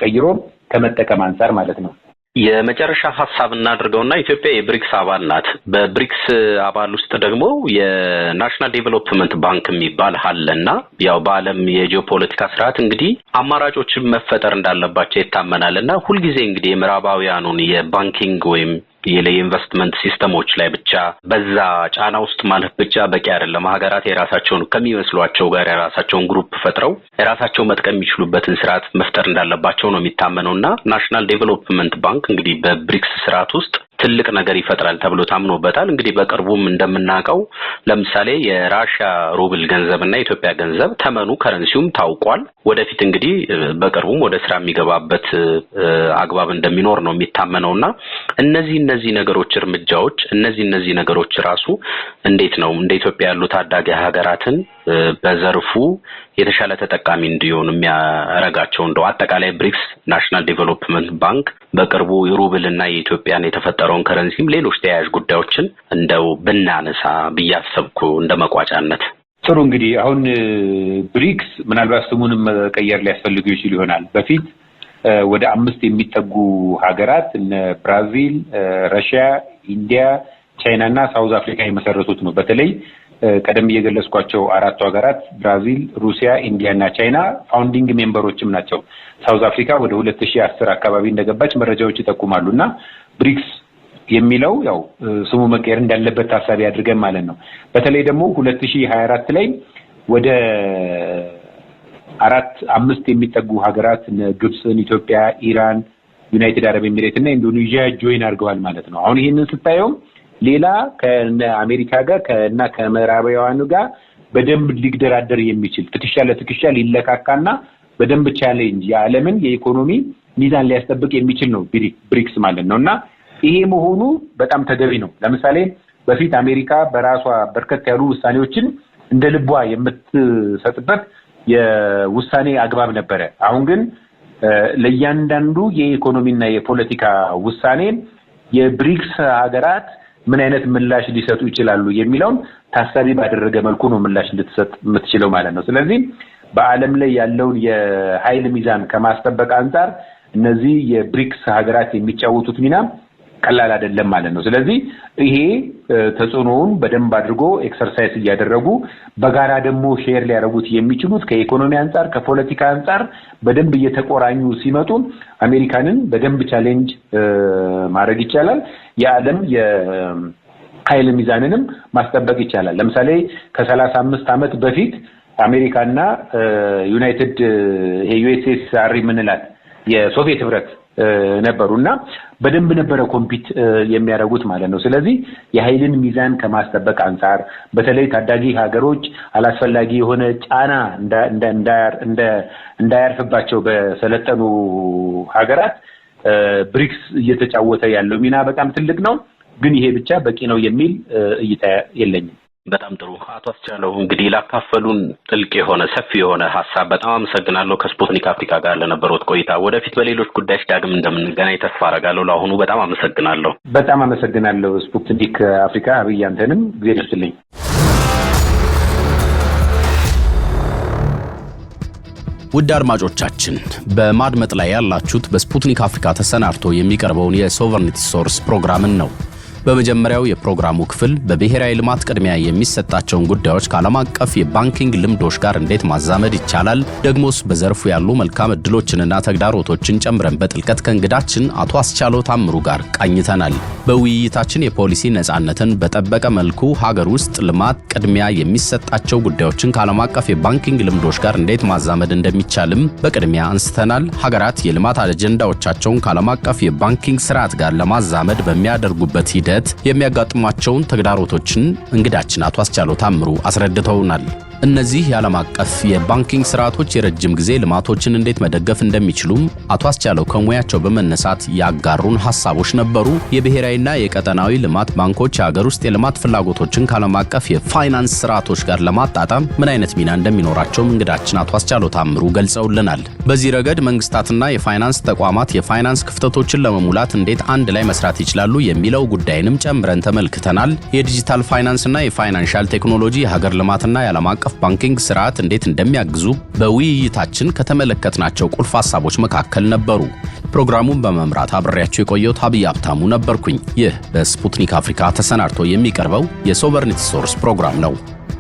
ቀይሮ ከመጠቀም አንፃር ማለት ነው። የመጨረሻ ሐሳብ እናድርገውና ኢትዮጵያ የብሪክስ አባል ናት። በብሪክስ አባል ውስጥ ደግሞ የናሽናል ዴቨሎፕመንት ባንክ የሚባል አለና ያው በዓለም የጂኦፖለቲካ ስርዓት እንግዲህ አማራጮችን መፈጠር እንዳለባቸው ይታመናልና ሁልጊዜ እንግዲህ የምዕራባውያኑን የባንኪንግ ወይም የኢንቨስትመንት ሲስተሞች ላይ ብቻ በዛ ጫና ውስጥ ማለት ብቻ በቂ አይደለም። ሀገራት የራሳቸውን ከሚመስሏቸው ጋር የራሳቸውን ግሩፕ ፈጥረው የራሳቸው መጥቀም የሚችሉበትን ስርዓት መፍጠር እንዳለባቸው ነው የሚታመነውና ናሽናል ዴቨሎፕመንት ባንክ እንግዲህ በብሪክስ ስርዓት ውስጥ ትልቅ ነገር ይፈጥራል ተብሎ ታምኖበታል። እንግዲህ በቅርቡም እንደምናውቀው ለምሳሌ የራሺያ ሩብል ገንዘብና የኢትዮጵያ ገንዘብ ተመኑ ከረንሲውም ታውቋል። ወደፊት እንግዲህ በቅርቡም ወደ ስራ የሚገባበት አግባብ እንደሚኖር ነው የሚታመነውና እነዚህ ነገሮች እርምጃዎች እነዚህ ነገሮች ራሱ እንዴት ነው እንደ ኢትዮጵያ ያሉ ታዳጊ ሀገራትን በዘርፉ የተሻለ ተጠቃሚ እንዲሆኑ የሚያረጋቸው? እንደው አጠቃላይ ብሪክስ ናሽናል ዴቨሎፕመንት ባንክ በቅርቡ የሩብልና የኢትዮጵያን የተፈጠረውን ከረንሲም ሌሎች ተያያዥ ጉዳዮችን እንደው ብናነሳ ብያሰብኩ እንደመቋጫነት። ጥሩ እንግዲህ አሁን ብሪክስ ምናልባት ስሙንም መቀየር ሊያስፈልገው ይችል ይሆናል። በፊት ወደ 5 የሚጠጉ ሀገራት እነ ብራዚል፣ ራሺያ፣ ኢንዲያ፣ ቻይና እና ሳውዝ አፍሪካ የመሰረቱት ነው። በተለይ ቀደም እየገለጽኳቸው 4ቱ ሀገራት ብራዚል፣ ሩሲያ፣ ኢንዲያ እና ቻይና ፋውንዲንግ ሜምበሮችም ናቸው። ሳውዝ አፍሪካ ወደ 2010 አካባቢ እንደገባች መረጃዎች ይጠቁማሉና ብሪክስ የሚለው ያው ስሙ መቀየር እንዳለበት ታሳቢ አድርገን ማለት ነው። በተለይ ደግሞ 2024 ላይ ወደ 4-5 የሚጠጉ ሀገራት ግብጽን፣ ኢትዮጵያ፣ ኢራን፣ ዩናይትድ አረብ ኤሚሬት እና ኢንዶኔዥያ ጆይን አድርገዋል ማለት ነው። አሁን ይሄንን ስታየው ሌላ ከአሜሪካ ጋር ከና ከምዕራባውያኑ ጋር በደንብ ሊደራደር የሚችል ትከሻ ለትከሻ ሊለካካና በደንብ ቻሌንጅ የዓለምን የኢኮኖሚ ሚዛን ሊያስጠብቅ የሚችል ነው ብሪክስ ማለት ነውና ይሄ መሆኑ በጣም ተገቢ ነው። ለምሳሌ በፊት አሜሪካ በራሷ በርከት ያሉ ውሳኔዎችን እንደ ልቧ የምትሰጥበት የውሳኔ አግባብ ነበረ። አሁን ግን ለእያንዳንዱ የኢኮኖሚና የፖለቲካ ውሳኔ የብሪክስ ሀገራት ምን አይነት ምላሽ ሊሰጡ ይችላሉ የሚለውን ታሳቢ ባደረገ መልኩ ነው ምላሽ ልትሰጥ የምትችለው ማለት ነው። ስለዚህ በአለም ላይ ያለውን የኃይል ሚዛን ከማስጠበቅ አንፃር እነዚህ የብሪክስ ሀገራት የሚጫወቱት ሚና ቀላል አይደለም ማለት ነው። ስለዚህ ይሄ ተጽዕኖውን በደንብ አድርጎ ኤክሰርሳይዝ እያደረጉ በጋራ ደግሞ ሼር ሊያደርጉት የሚችሉት ከኢኮኖሚ አንፃር ከፖለቲካ አንፃር በደንብ እየተቆራኙ ሲመጡ አሜሪካንን በደንብ ቻሌንጅ ማድረግ ይቻላል። የዓለም የኃይል ሚዛንንም ማስጠበቅ ይቻላል። ለምሳሌ ከ35 ዓመት በፊት አሜሪካና ዩናይትድ ዩኤስኤስአር ምንላት የሶቪየት ህብረት ነበሩና በደንብ ነበረ ኮምፒት የሚያደርጉት ማለት ነው። ስለዚህ የኃይልን ሚዛን ከማስጠበቅ አንፃር በተለይ ታዳጊ ሀገሮች አላስፈላጊ የሆነ ጫና እንዳያርፍባቸው በሰለጠኑ ሀገራት ብሪክስ እየተጫወተ ያለው ሚና በጣም ትልቅ ነው። ግን ይሄ ብቻ በቂ ነው የሚል እይታ የለኝም። በጣም ጥሩ አቶ አስቻለው፣ እንግዲህ ላካፈሉን ጥልቅ የሆነ ሰፊ የሆነ ሐሳብ በጣም አመሰግናለሁ። ከስፑትኒክ አፍሪካ ጋር ለነበረው ቆይታ ወደፊት በሌሎች ጉዳዮች ዳግም እንደምንገናኝ ተስፋ አደርጋለሁ። ለአሁኑ በጣም አመሰግናለሁ። በጣም አመሰግናለሁ ስፑትኒክ አፍሪካ። አብይ አንተንም ጊዜ ደስልኝ። ውድ አድማጮቻችን በማድመጥ ላይ ያላችሁት በስፑትኒክ አፍሪካ ተሰናድቶ የሚቀርበውን የሶቨርኒቲ ሶርስ ፕሮግራምን ነው። በመጀመሪያው የፕሮግራሙ ክፍል በብሔራዊ ልማት ቅድሚያ የሚሰጣቸውን ጉዳዮች ከዓለም አቀፍ የባንኪንግ ልምዶች ጋር እንዴት ማዛመድ ይቻላል፣ ደግሞስ በዘርፉ ያሉ መልካም ዕድሎችንና ተግዳሮቶችን ጨምረን በጥልቀት ከእንግዳችን አቶ አስቻለው ታምሩ ጋር ቃኝተናል። በውይይታችን የፖሊሲ ነጻነትን በጠበቀ መልኩ ሀገር ውስጥ ልማት ቅድሚያ የሚሰጣቸው ጉዳዮችን ከዓለም አቀፍ የባንኪንግ ልምዶች ጋር እንዴት ማዛመድ እንደሚቻልም በቅድሚያ አንስተናል። ሀገራት የልማት አጀንዳዎቻቸውን ከዓለም አቀፍ የባንኪንግ ስርዓት ጋር ለማዛመድ በሚያደርጉበት ሂደት የሚያጋጥሟቸውን ተግዳሮቶችን እንግዳችን አቶ አስቻለው ታምሩ አስረድተውናል። እነዚህ የዓለም አቀፍ የባንኪንግ ስርዓቶች የረጅም ጊዜ ልማቶችን እንዴት መደገፍ እንደሚችሉም አቶ አስቻለው ከሙያቸው በመነሳት ያጋሩን ሐሳቦች ነበሩ። የብሔራዊና የቀጠናዊ ልማት ባንኮች የሀገር ውስጥ የልማት ፍላጎቶችን ከዓለም አቀፍ የፋይናንስ ስርዓቶች ጋር ለማጣጣም ምን አይነት ሚና እንደሚኖራቸውም እንግዳችን አቶ አስቻለው ታምሩ ገልጸውልናል። በዚህ ረገድ መንግስታትና የፋይናንስ ተቋማት የፋይናንስ ክፍተቶችን ለመሙላት እንዴት አንድ ላይ መስራት ይችላሉ የሚለው ጉዳይንም ጨምረን ተመልክተናል። የዲጂታል ፋይናንስና የፋይናንሻል ቴክኖሎጂ የሀገር ልማትና የዓለም አቀፍ ባንኪንግ ስርዓት እንዴት እንደሚያግዙ በውይይታችን ከተመለከትናቸው ቁልፍ ሐሳቦች መካከል ነበሩ። ፕሮግራሙን በመምራት አብሬያችሁ የቆየሁት አብይ አብታሙ ነበርኩኝ። ይህ በስፑትኒክ አፍሪካ ተሰናድቶ የሚቀርበው የሶቨርኒቲ ሶርስ ፕሮግራም ነው።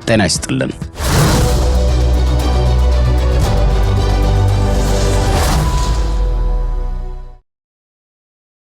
ጤና ይስጥልን።